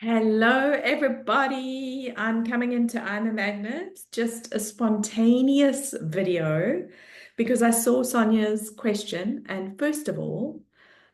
Hello, everybody. I'm coming into I'm a Magnet, just a spontaneous video because I saw Sonia's question. And first of all,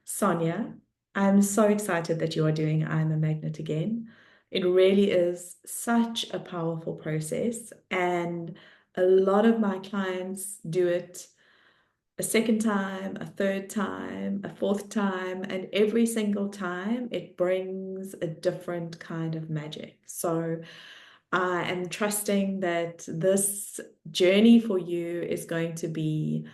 Sonia, I'm so excited that you are doing I'm a Magnet again. It really is such a powerful process, and a lot of my clients do it a second time, a third time, a fourth time, and every single time it brings a different kind of magic. So I am trusting that this journey for you is going to be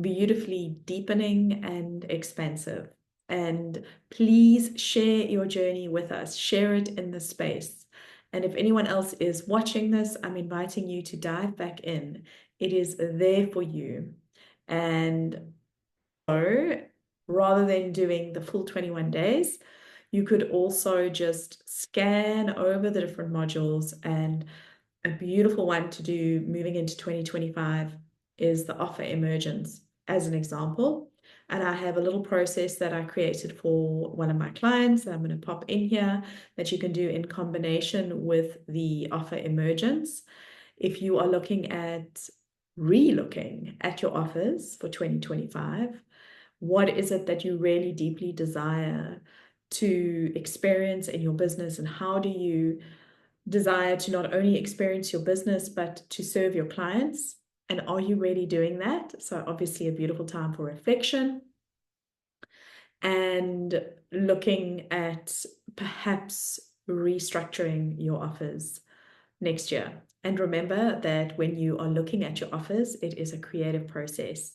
beautifully deepening and expansive. And please share your journey with us, share it in the space. And if anyone else is watching this, I'm inviting you to dive back in. It is there for you. And so rather than doing the full 21 days, you could also just scan over the different modules. And a beautiful one to do moving into 2025 is the offer emergence, as an example. And I have a little process that I created for one of my clients that I'm going to pop in here that you can do in combination with the offer emergence. If you are looking at re-looking at your offers for 2025, what is it that you really deeply desire to experience in your business, and how do you desire to not only experience your business but to serve your clients? And are you really doing that? So obviously a beautiful time for reflection and looking at perhaps restructuring your offers next year. And remember that when you are looking at your offers, it is a creative process.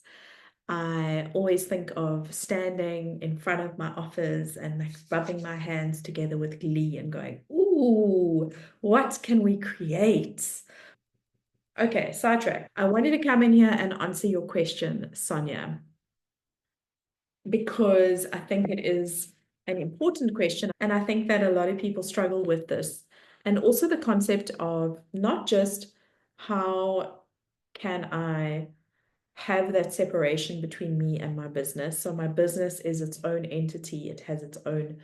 I always think of standing in front of my offers and like rubbing my hands together with glee and going, ooh, what can we create? Okay, sidetrack. I wanted to come in here and answer your question, Sonia, because I think it is an important question. And I think that a lot of people struggle with this. And also the concept of not just how can I have that separation between me and my business. So my business is its own entity. It has its own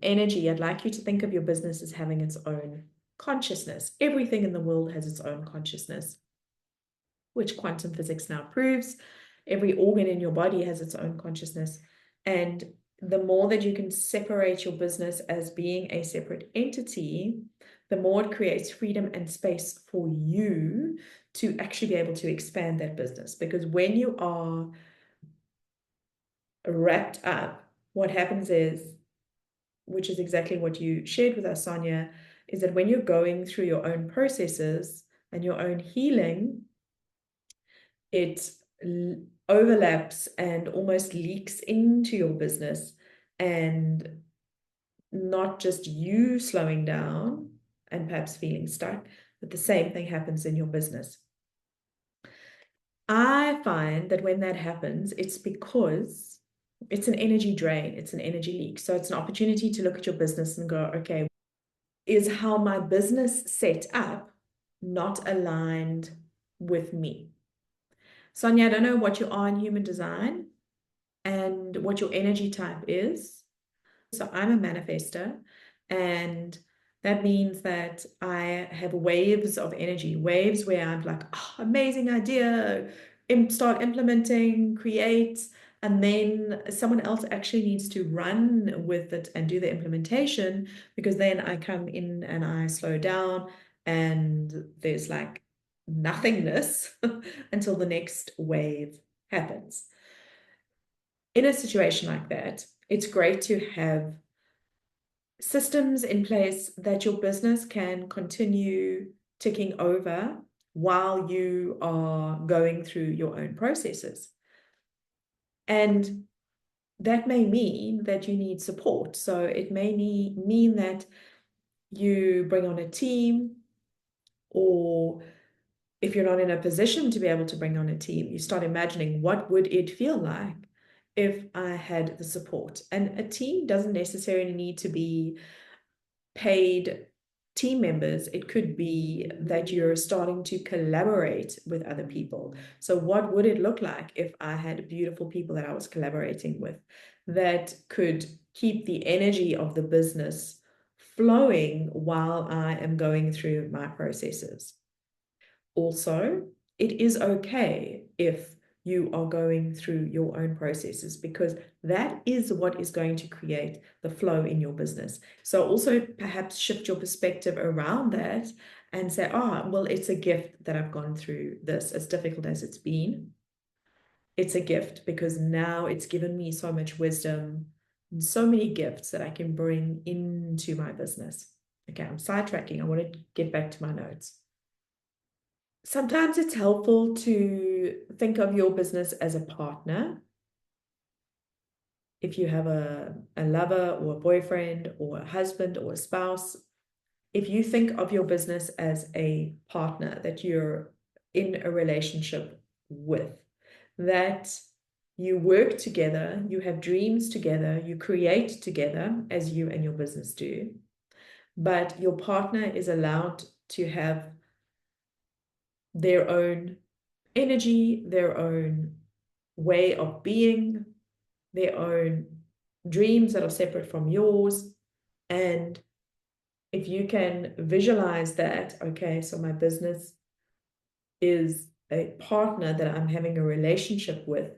energy. I'd like you to think of your business as having its own consciousness. Everything in the world has its own consciousness, which quantum physics now proves. Every organ in your body has its own consciousness. And the more that you can separate your business as being a separate entity, the more it creates freedom and space for you to actually be able to expand that business. Because when you are wrapped up, what happens is, which is exactly what you shared with us, Sonia, is that when you're going through your own processes and your own healing, it overlaps and almost leaks into your business, and not just you slowing down and perhaps feeling stuck, but the same thing happens in your business. I find that when that happens, it's because it's an energy drain, it's an energy leak. So it's an opportunity to look at your business and go, okay, is how my business set up not aligned with me? Sonia, I don't know what you are in human design and what your energy type is. So I'm a manifester, and that means that I have waves of energy, waves where I'm like, oh, amazing idea, start implementing, create, and then someone else actually needs to run with it and do the implementation, because then I come in and I slow down and there's like nothingness until the next wave happens. In a situation like that, it's great to have systems in place that your business can continue ticking over while you are going through your own processes. And that may mean that you need support. So it may mean that you bring on a team, or if you're not in a position to be able to bring on a team, you start imagining, what would it feel like if I had the support? And a team doesn't necessarily need to be paid team members. It could be that you're starting to collaborate with other people. So what would it look like if I had beautiful people that I was collaborating with that could keep the energy of the business flowing while I am going through my processes. Also, it is okay if you are going through your own processes, because that is what is going to create the flow in your business. So also perhaps shift your perspective around that and say, oh, well, it's a gift that I've gone through this, as difficult as it's been. It's a gift because now it's given me so much wisdom and so many gifts that I can bring into my business. Okay, I'm sidetracking. I want to get back to my notes. Sometimes it's helpful to think of your business as a partner. If you have a lover or a boyfriend or a husband or a spouse, if you think of your business as a partner that you're in a relationship with, that you work together, you have dreams together, you create together as you and your business do, but your partner is allowed to have their own energy, their own way of being, their own dreams that are separate from yours. And if you can visualize that, okay, so my business is a partner that I'm having a relationship with.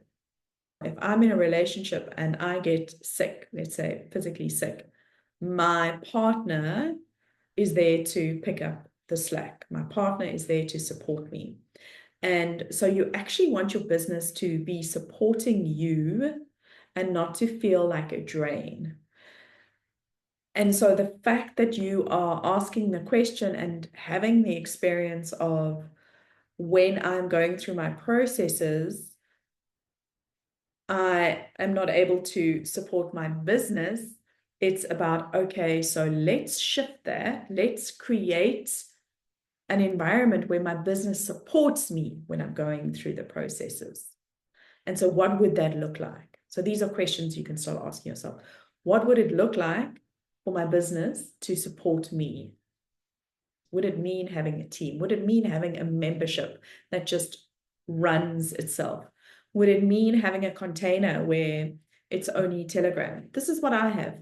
If I'm in a relationship and I get sick, let's say physically sick, my partner is there to pick up the slack. My partner is there to support me. And so you actually want your business to be supporting you and not to feel like a drain. And so the fact that you are asking the question and having the experience of, when I'm going through my processes, I am not able to support my business. It's about, okay, so let's shift that. Let's create an environment where my business supports me when I'm going through the processes. And so what would that look like? So these are questions you can start asking yourself. What would it look like for my business to support me? Would it mean having a team? Would it mean having a membership that just runs itself? Would it mean having a container where it's only Telegram? This is what I have.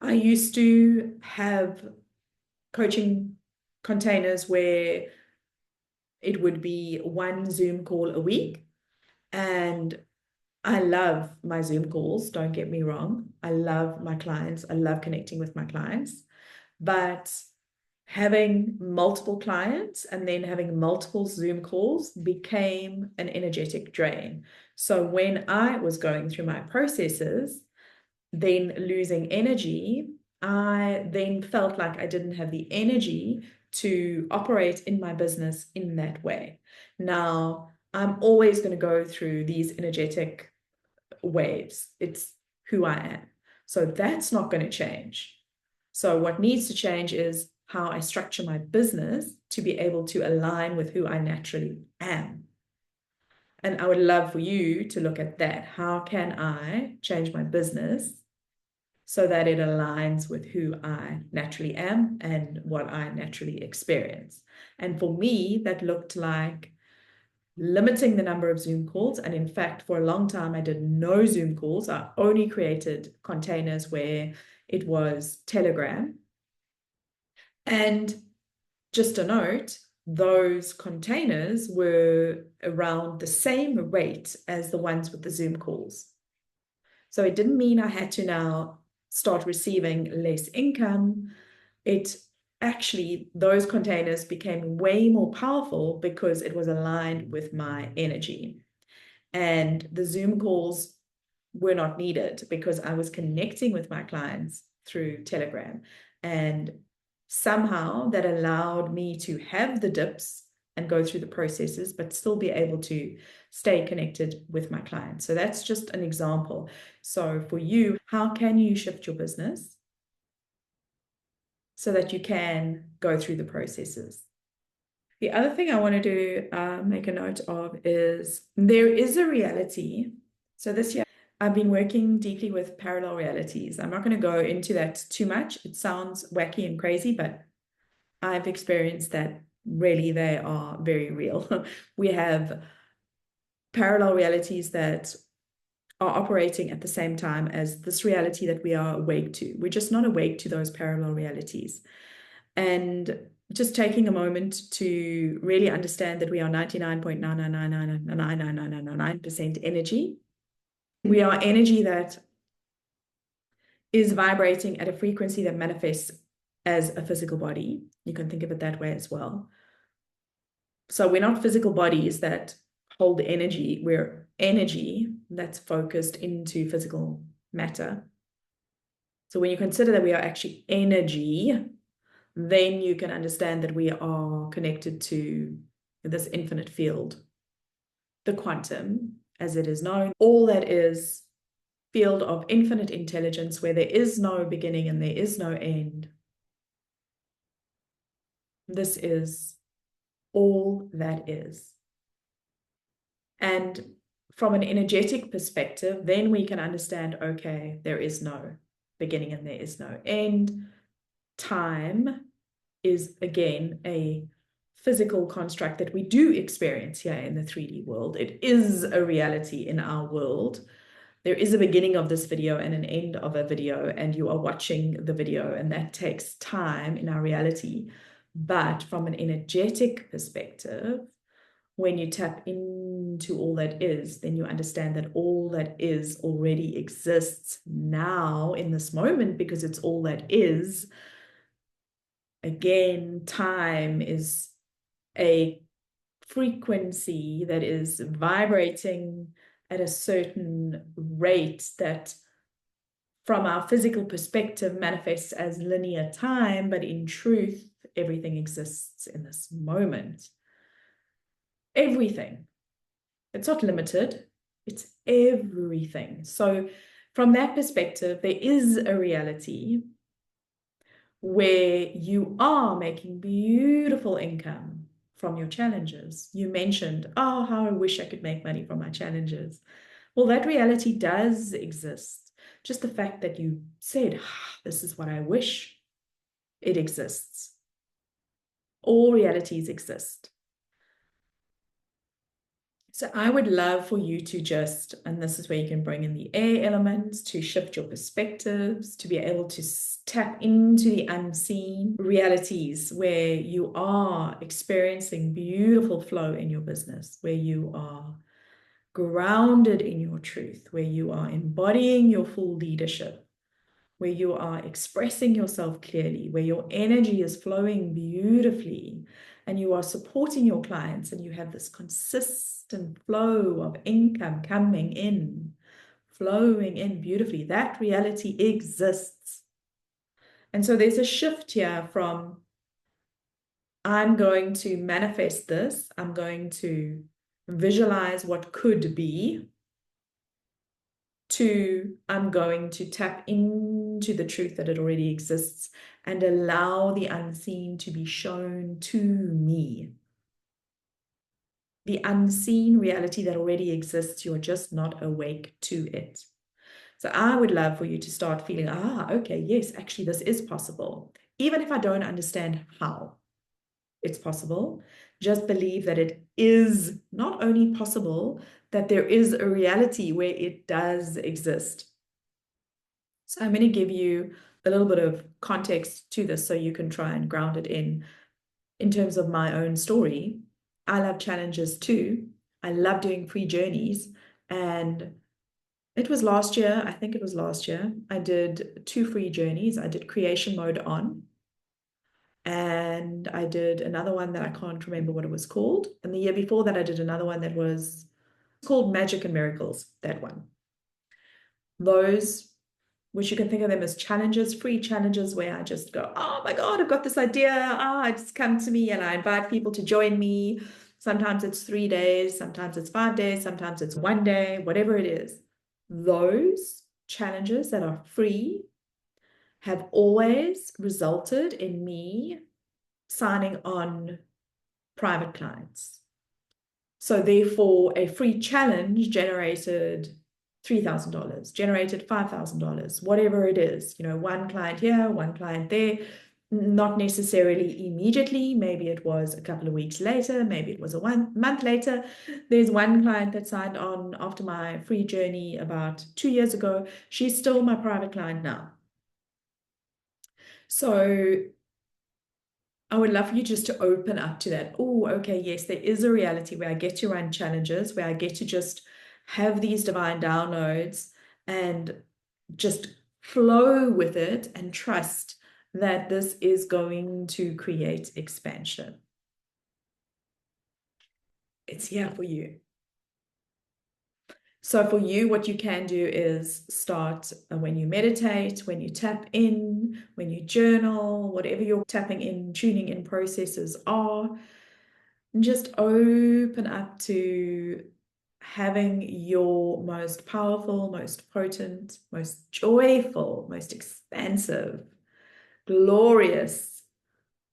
I used to have coaching containers where it would be one Zoom call a week. And I love my Zoom calls, don't get me wrong. I love my clients. I love connecting with my clients. But having multiple clients and then having multiple Zoom calls became an energetic drain. So when I was going through my processes, then losing energy, I then felt like I didn't have the energy to operate in my business in that way. Now, I'm always going to go through these energetic waves. It's who I am. So that's not going to change. So what needs to change is how I structure my business to be able to align with who I naturally am. And I would love for you to look at that. How can I change my business so that it aligns with who I naturally am and what I naturally experience? And for me, that looked like limiting the number of Zoom calls. And in fact, for a long time, I did no Zoom calls. I only created containers where it was Telegram. And just a note, those containers were around the same rate as the ones with the Zoom calls. So it didn't mean I had to now start receiving less income. It actually, those containers became way more powerful because it was aligned with my energy. And the Zoom calls were not needed because I was connecting with my clients through Telegram. And somehow that allowed me to have the dips and go through the processes, but still be able to stay connected with my clients. So that's just an example. So for you, how can you shift your business so that you can go through the processes? The other thing I want to make a note of is there is a reality. So this year, I've been working deeply with parallel realities. I'm not going to go into that too much. It sounds wacky and crazy, but I've experienced that really they are very real. We have parallel realities that are operating at the same time as this reality that we are awake to. We're just not awake to those parallel realities. And just taking a moment to really understand that we are 99.9999999% energy. We are energy that is vibrating at a frequency that manifests as a physical body. You can think of it that way as well. So we're not physical bodies that hold energy. We're energy that's focused into physical matter. So when you consider that we are actually energy, then you can understand that we are connected to this infinite field, the quantum, as it is known. All that is field of infinite intelligence where there is no beginning and there is no end. This is all that is. And from an energetic perspective, then we can understand, okay, there is no beginning and there is no end. Time is, again, a physical construct that we do experience here in the 3D world. It is a reality in our world. There is a beginning of this video and an end of a video, and you are watching the video, and that takes time in our reality. But from an energetic perspective, when you tap into all that is, then you understand that all that is already exists now in this moment, because it's all that is. Again, time is a frequency that is vibrating at a certain rate that from our physical perspective manifests as linear time, but in truth, everything exists in this moment. Everything. It's not limited, it's everything. So from that perspective, there is a reality where you are making beautiful income from your challenges. You mentioned, oh, how I wish I could make money from my challenges. Well, that reality does exist. Just the fact that you said, this is what I wish, it exists. All realities exist. So I would love for you to just, and this is where you can bring in the air elements to shift your perspectives, to be able to tap into the unseen realities where you are experiencing beautiful flow in your business, where you are grounded in your truth, where you are embodying your full leadership, where you are expressing yourself clearly, where your energy is flowing beautifully, and you are supporting your clients, and you have this consistent flow of income coming in, flowing in beautifully. That reality exists. And so there's a shift here from, I'm going to manifest this, I'm going to visualize what could be, to I'm going to tap into the truth that it already exists and allow the unseen to be shown to me. The unseen reality that already exists, you're just not awake to it. So I would love for you to start feeling, okay, yes, actually this is possible. Even if I don't understand how it's possible, just believe that it is not only possible, that there is a reality where it does exist. So I'm going to give you a little bit of context to this so you can try and ground it in terms of my own story. I love challenges too. I love doing free journeys. And it was last year, I think it was last year, I did 2 free journeys. I did Creation Mode On, and I did another one that I can't remember what it was called. And the year before that, I did another one that was called Magic and Miracles, that one. Those, which you can think of them as challenges, free challenges, where I just go, oh my God, I've got this idea. Just come to me, and I invite people to join me. Sometimes it's 3 days, sometimes it's 5 days, sometimes it's 1 day, whatever it is. Those challenges that are free have always resulted in me signing on private clients. So therefore, a free challenge generated $3,000, generated $5,000, whatever it is, one client here, one client there. not necessarily immediately. Maybe it was a couple of weeks later, maybe it was a 1 month later. There's one client that signed on after my free journey about 2 years ago. She's still my private client now. So I would love for you just to open up to that. Oh, okay, yes, there is a reality where I get to run challenges, where I get to just have these divine downloads and just flow with it and trust that this is going to create expansion. It's here for you. So for you, what you can do is start when you meditate, when you tap in, when you journal, whatever your tapping in, tuning in processes are, and just open up to having your most powerful, most potent, most joyful, most expansive, glorious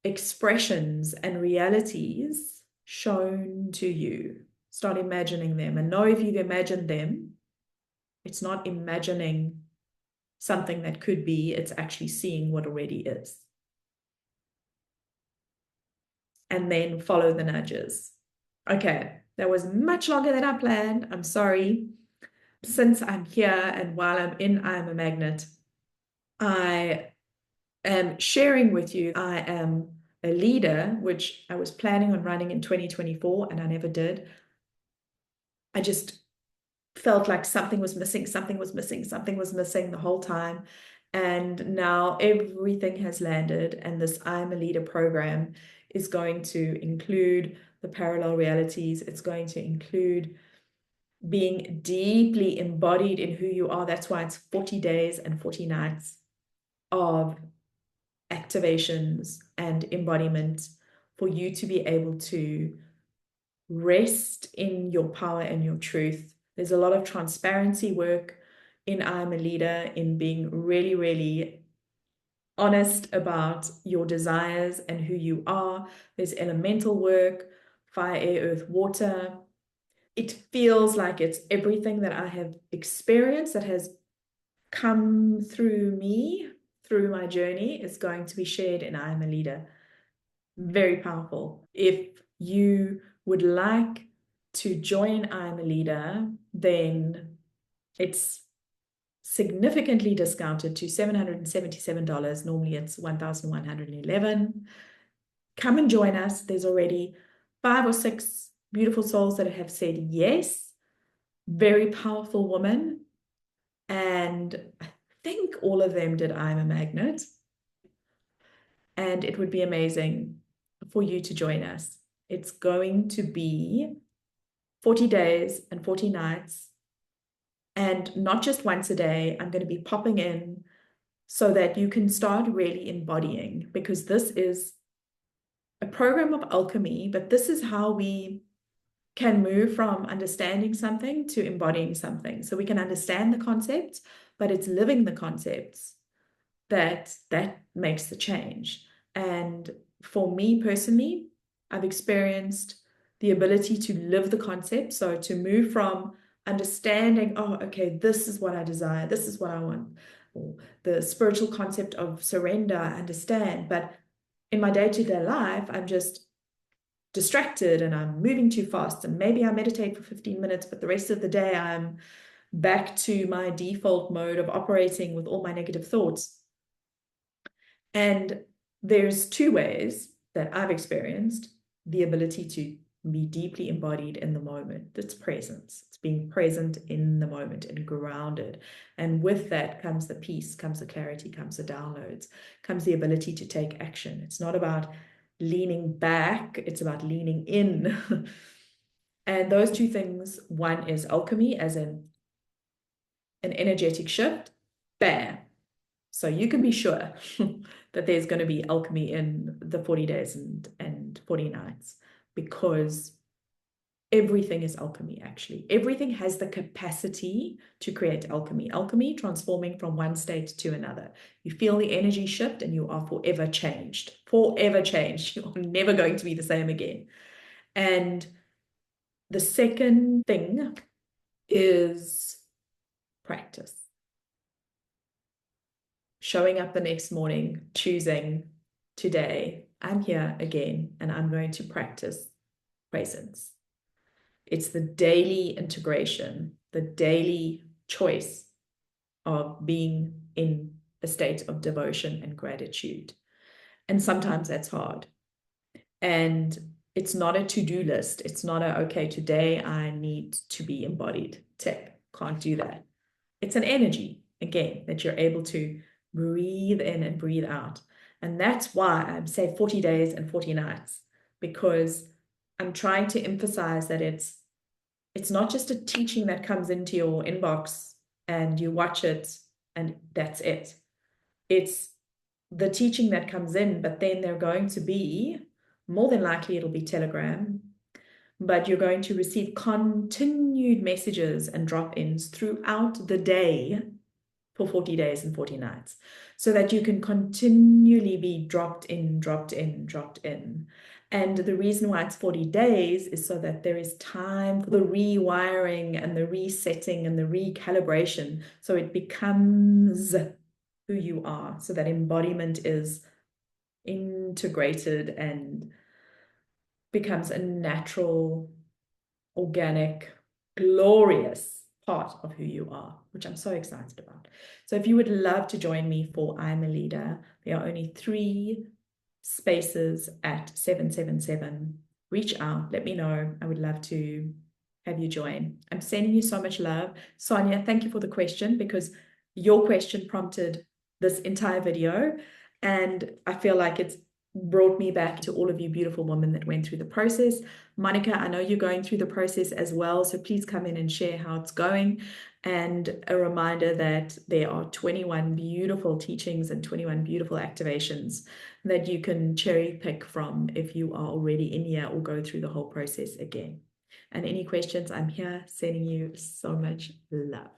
expressions and realities shown to you. Start imagining them and know if you've imagined them, it's not imagining something that could be, it's actually seeing what already is. And then follow the nudges. Okay, that was much longer than I planned. I'm sorry. Since I'm here and while I'm in I Am a Magnet, I am sharing with you I am a leader, which I was planning on running in 2024 and I never did. I just felt like something was missing, something was missing, something was missing the whole time. And now everything has landed, and this I'm a Leader program is going to include the parallel realities. It's going to include being deeply embodied in who you are. That's why it's 40 days and 40 nights of activations and embodiment for you to be able to rest in your power and your truth. There's a lot of transparency work in I Am a Leader, in being really, really honest about your desires and who you are. There's elemental work, fire, air, earth, water. It feels like it's everything that I have experienced that has come through me, through my journey, is going to be shared in I Am a Leader. Very powerful. If you would like to join I Am a Leader, then it's significantly discounted to $777. Normally it's $1,111. Come and join us. There's already 5 or 6 beautiful souls that have said yes. Very powerful woman. And I think all of them did I'm a Magnet. And it would be amazing for you to join us. It's going to be 40 days and 40 nights. And not just once a day. I'm going to be popping in so that you can start really embodying, because this is a program of alchemy, but this is how we can move from understanding something to embodying something. So we can understand the concepts, but it's living the concepts that makes the change. And for me personally, I've experienced the ability to live the concept. So to move from understanding, oh, okay, this is what I desire, this is what I want, or the spiritual concept of surrender, I understand. But in my day-to-day life, I'm just distracted and I'm moving too fast. And maybe I meditate for 15 minutes, but the rest of the day I'm back to my default mode of operating with all my negative thoughts. And there's 2 ways that I've experienced the ability to be deeply embodied in the moment. It's presence. It's being present in the moment and grounded. And with that comes the peace, comes the clarity, comes the downloads, comes the ability to take action. It's not about leaning back, it's about leaning in. And those 2 things, one is alchemy, as in an energetic shift. Bam. So you can be sure that there's going to be alchemy in the 40 days and 40 nights, because everything is alchemy, actually. Everything has the capacity to create alchemy. Alchemy, transforming from one state to another. You feel the energy shift and you are forever changed. Forever changed. You're never going to be the same again. And the second thing is practice. Showing up the next morning, choosing today, I'm here again, and I'm going to practice presence. It's the daily integration, the daily choice of being in a state of devotion and gratitude. And sometimes that's hard. And it's not a to-do list. It's not a, okay, today I need to be embodied. Tick, can't do that. It's an energy, again, that you're able to breathe in and breathe out. And that's why I say 40 days and 40 nights, because I'm trying to emphasize that it's not just a teaching that comes into your inbox and you watch it and that's it. It's the teaching that comes in, but then they're going to be, more than likely it'll be Telegram, but you're going to receive continued messages and drop-ins throughout the day for 40 days and 40 nights, so that you can continually be dropped in, dropped in, dropped in. And the reason why it's 40 days is so that there is time for the rewiring and the resetting and the recalibration, so it becomes who you are, so that embodiment is integrated and becomes a natural, organic, glorious part of who you are, which I'm so excited about. So if you would love to join me for I'm a Leader, there are only 3 spaces at 777. Reach out, let me know. I would love to have you join. I'm sending you so much love. Sonia, thank you for the question, because your question prompted this entire video, and I feel like it's brought me back to all of you beautiful women that went through the process. Monica, I know you're going through the process as well, so please come in and share how it's going. And a reminder that there are 21 beautiful teachings and 21 beautiful activations that you can cherry pick from if you are already in here or go through the whole process again. And any questions, I'm here sending you so much love.